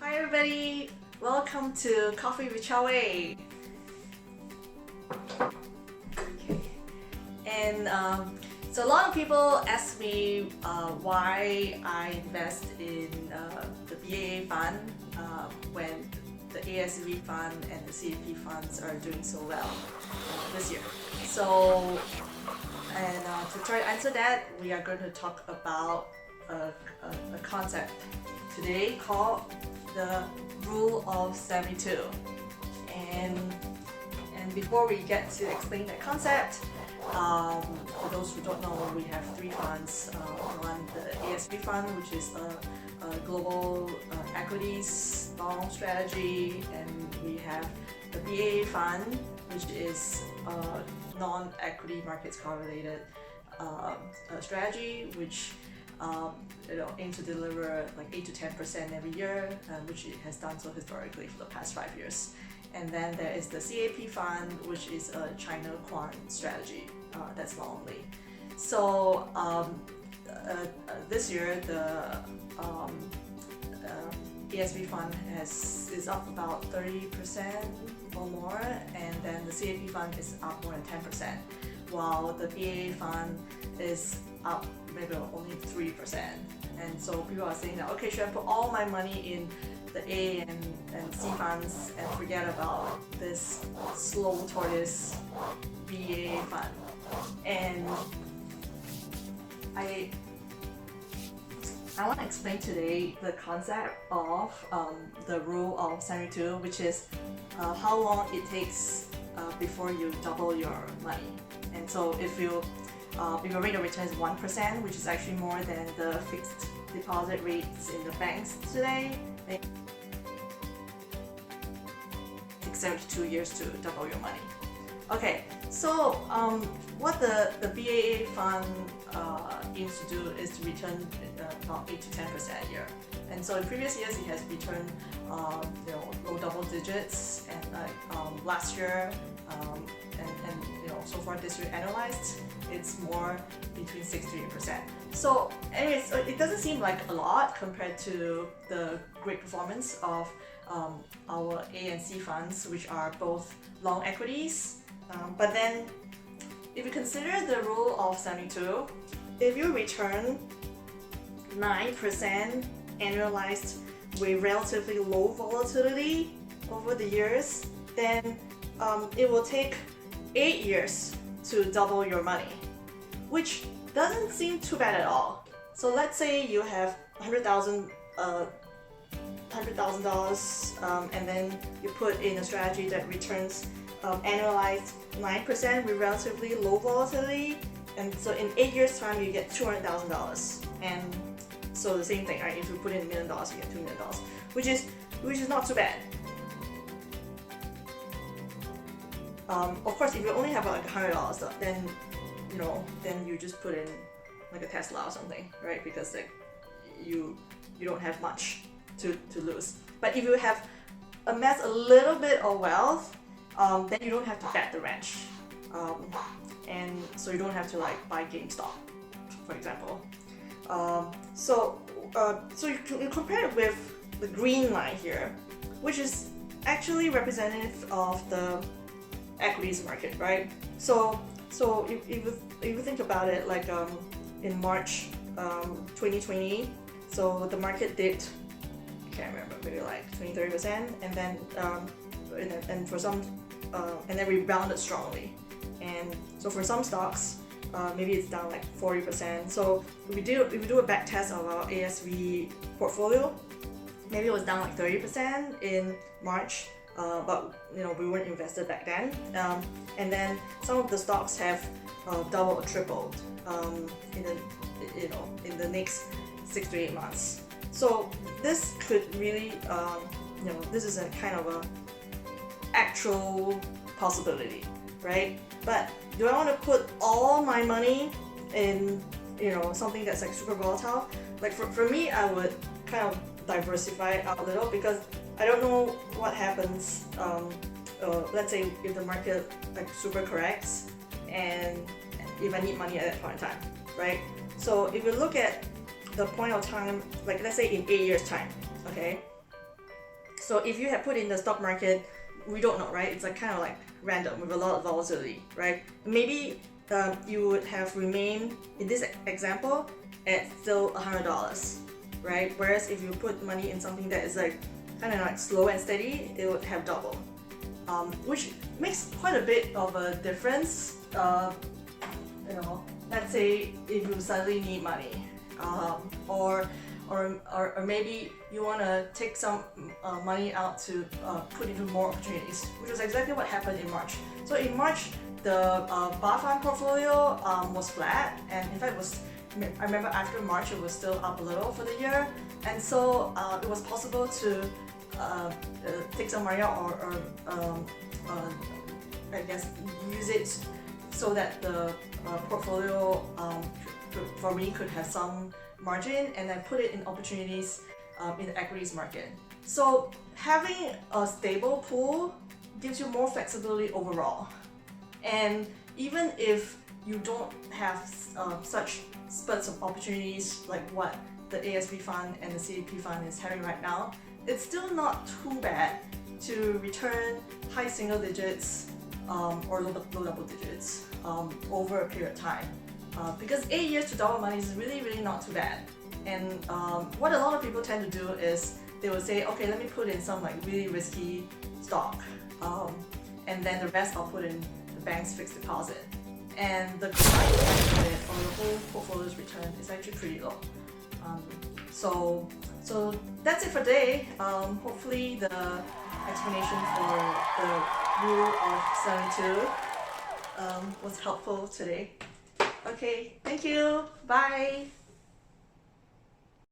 Hi everybody, welcome to Coffee with Chow Wei. Okay. And so a lot of people ask me why I invest in the BAA Fund when the ASV Fund and the CAP funds are doing so well this year. So, to try to answer that, we are going to talk about a concept today called the Rule of 72. And before we get to explain that concept, for those who don't know, we have three funds. One, the ASV Fund, which is a global equities long strategy, and we have the BAA Fund, which is a non-equity markets correlated strategy, which aim to deliver like 8 to 10% every year, which it has done so historically for the past 5 years. And then there is the CAP Fund, which is a China quant strategy that's long only. So this year the ASV Fund is up about 30% or more, and then the CAP Fund is up more than 10%, while the BAA Fund is up maybe only 3%. And so people are saying that, okay, should I put all my money in the A and C funds and forget about this slow tortoise BAA Fund? And I want to explain today the concept of the rule of 72, which is how long it takes before you double your money. And so if your rate of return is 1%, which is actually more than the fixed deposit rates in the banks today, it takes 72 years to double your money. Okay, so what the BAA Fund aims to do is to return about 8 to 10% a year. And so in previous years, it has returned low double digits, and last year and so far this year annualized, it's more between 6 to 8%. So anyways, it doesn't seem like a lot compared to the great performance of our A and C funds, which are both long equities. But then if you consider the rule of 72, if you return 9% annualized with relatively low volatility over the years, then it will take 8 years to double your money, which doesn't seem too bad at all. So let's say you have $100,000, and then you put in a strategy that returns annualized 9% with relatively low volatility, and so in 8 years time you get $200,000. And so the same thing, right? If you put in $1 million, you get $2 million, which is not too bad. Of course, if you only have like $100, then you just put in like a Tesla or something, right? Because like you don't have much to lose. But if you have amassed a little bit of wealth, then you don't have to bet the ranch, and so you don't have to like buy GameStop, for example. So you compare it with the green line here, which is actually representative of the equities market, right? So if you think about it, like in March 2020, so the market dipped, I can't remember, maybe like 20-30%, and then and then rebounded strongly. And so for some stocks, maybe it's down like 40%. So if we do a back test of our ASV portfolio, maybe it was down like 30% in March. But we weren't invested back then, and then some of the stocks have doubled or tripled in the next 6 to 8 months. So this could really this is a kind of a actual possibility, right? But do I want to put all my money in something that's like super volatile? Like for me, I would kind of diversify it out a little, because I don't know what happens. Let's say if the market like super corrects, and if I need money at that point in time, right? So if you look at the point of time, like let's say in 8 years time, okay, So if you have put in the stock market, we don't know, right? It's like kind of like random with a lot of volatility, right? Maybe you would have remained, in this example, at still $100, right? Whereas if you put money in something that is like kind of like slow and steady, it would have double, which makes quite a bit of a difference. You know, let's say if you suddenly need money, or maybe you want to take some money out to put into more opportunities, which was exactly what happened in March. So in March, the BAA Fund portfolio was flat, and in fact I remember after March it was still up a little for the year, and so it was possible to take some money out or I guess use it so that the portfolio for me could have some margin, and then put it in opportunities in the equities market. So having a stable pool gives you more flexibility overall. And even if you don't have such spurts of opportunities like what the ASV Fund and the CDP Fund is having right now, it's still not too bad to return high single digits or low double digits over a period of time. Because 8 years to double money is really not too bad. And what a lot of people tend to do is they will say, okay, let me put in some like really risky stock, and then the rest I'll put in the bank's fixed deposit. And the combined effect of it on the whole portfolio's return is actually pretty low. So that's it for today. Hopefully the explanation for the rule of 72 was helpful today. Okay, thank you. Bye.